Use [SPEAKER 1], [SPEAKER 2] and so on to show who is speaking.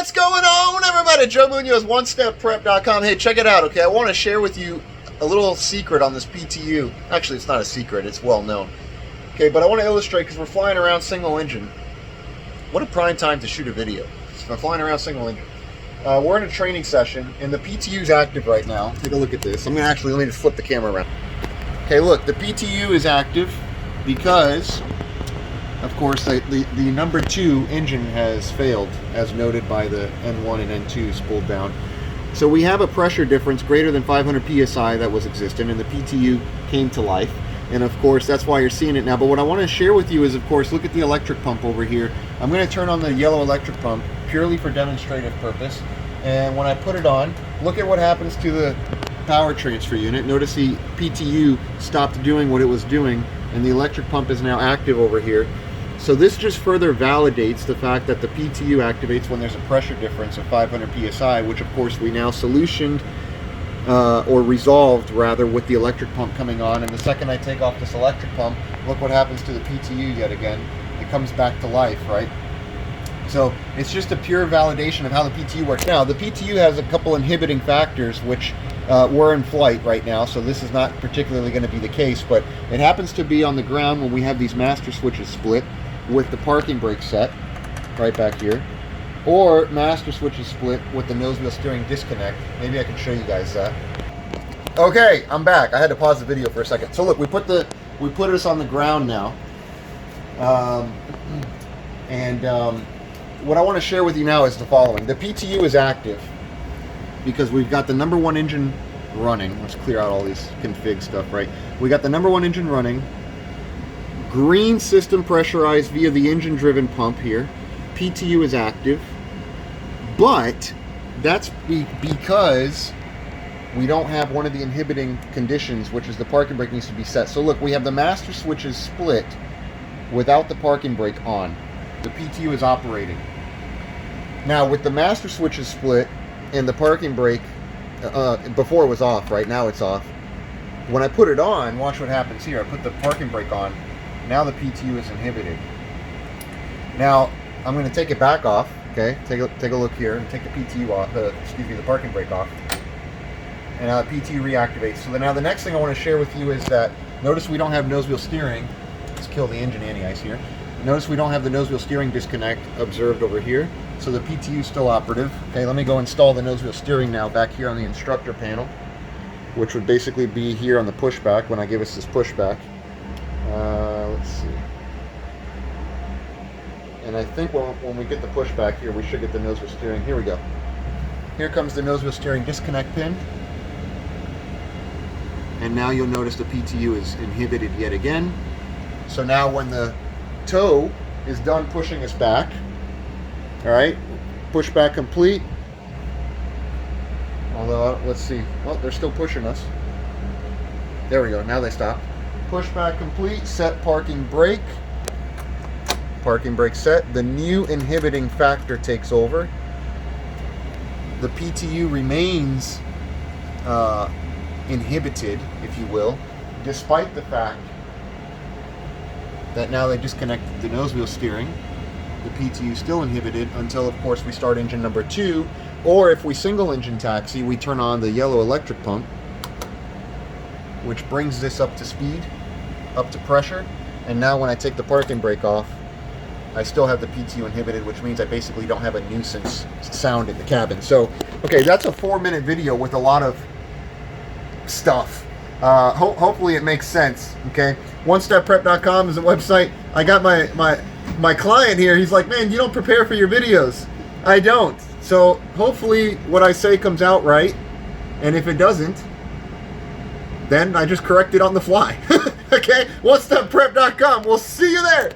[SPEAKER 1] What's going on, everybody? Joe Munoz, OneStepPrep.com. Hey, check it out, okay? I want to share with you a little secret on this PTU. Actually, it's not a secret. It's well known. Okay, but I want to illustrate because we're flying around single engine. What a prime time to shoot a video. I'm flying around single engine. We're in a training session, and the PTU is active right now. Take a look at this. Let me just flip the camera around. Okay, look, the PTU is active because, of course, the number 2 engine has failed, as noted by the N1 and N2 spooled down. So we have a pressure difference greater than 500 psi that was existent, and the PTU came to life. And of course, that's why you're seeing it now. But what I want to share with you is, of course, look at the electric pump over here. I'm going to turn on the yellow electric pump purely for demonstrative purpose. And when I put it on, look at what happens to the power transfer unit. Notice the PTU stopped doing what it was doing, and the electric pump is now active over here. So this just further validates the fact that the PTU activates when there's a pressure difference of 500 psi, which of course we now solutioned or resolved rather with the electric pump coming on. And the second I take off this electric pump, look what happens to the PTU yet again. It comes back to life, right? So it's just a pure validation of how the PTU works. Now, the PTU has a couple inhibiting factors which we're in flight right now, so this is not particularly going to be the case, but it happens to be on the ground when we have these master switches split with the parking brake set right back here, or master switches split with the nose wheel steering disconnect. Maybe I can show you guys that. Okay, I'm back. I had to pause the video for a second. So look, we put us on the ground now, what I want to share with you now is the following. The PTU is active because we've got the number 1 engine running. Let's clear out all these config stuff, right? We got the number 1 engine running. Green system pressurized via the engine-driven pump here. PTU is active, but that's because we don't have one of the inhibiting conditions, which is the parking brake needs to be set. So look, we have the master switches split without the parking brake on. The PTU is operating. Now with the master switches split and the parking brake, before it was off, right now it's off. When I put it on, watch what happens here. I put the parking brake on. Now the PTU is inhibited. Now I'm going to take it back off. Okay, take a look here and take the PTU off. The parking brake off. And now the PTU reactivates. So now the next thing I want to share with you is that notice we don't have nose wheel steering. Let's kill the engine anti-ice here. Notice we don't have the nose wheel steering disconnect observed over here. So the PTU is still operative. Okay, let me go install the nose wheel steering now back here on the instructor panel, which would basically be here on the pushback when I give us this pushback. Let's see. And I think when we get the pushback here, we should get the nose wheel steering. Here we go. Here comes the nose wheel steering disconnect pin. And now you'll notice the PTU is inhibited yet again. So now when the toe is done pushing us back, all right, pushback complete. Although, let's see. Well, they're still pushing us. There we go. Now they stop. Pushback complete. Set parking brake. Parking brake set. The new inhibiting factor takes over. The PTU remains inhibited, if you will, despite the fact that now they disconnected the nose wheel steering. The PTU is still inhibited until, of course, we start engine number 2, or if we single engine taxi, we turn on the yellow electric pump, which brings this up to speed, up to pressure. And now when I take the parking brake off, I still have the PTU inhibited, which means I basically don't have a nuisance sound in the cabin. So, okay, that's a 4-minute video with a lot of stuff. Hopefully it makes sense. Okay, OneStepPrep.com is a website. I got my client here. He's like, man, you don't prepare for your videos. I don't. So hopefully what I say comes out right, and if it doesn't, then I just correct it on the fly. Okay, OneStepPrep.com. We'll see you there.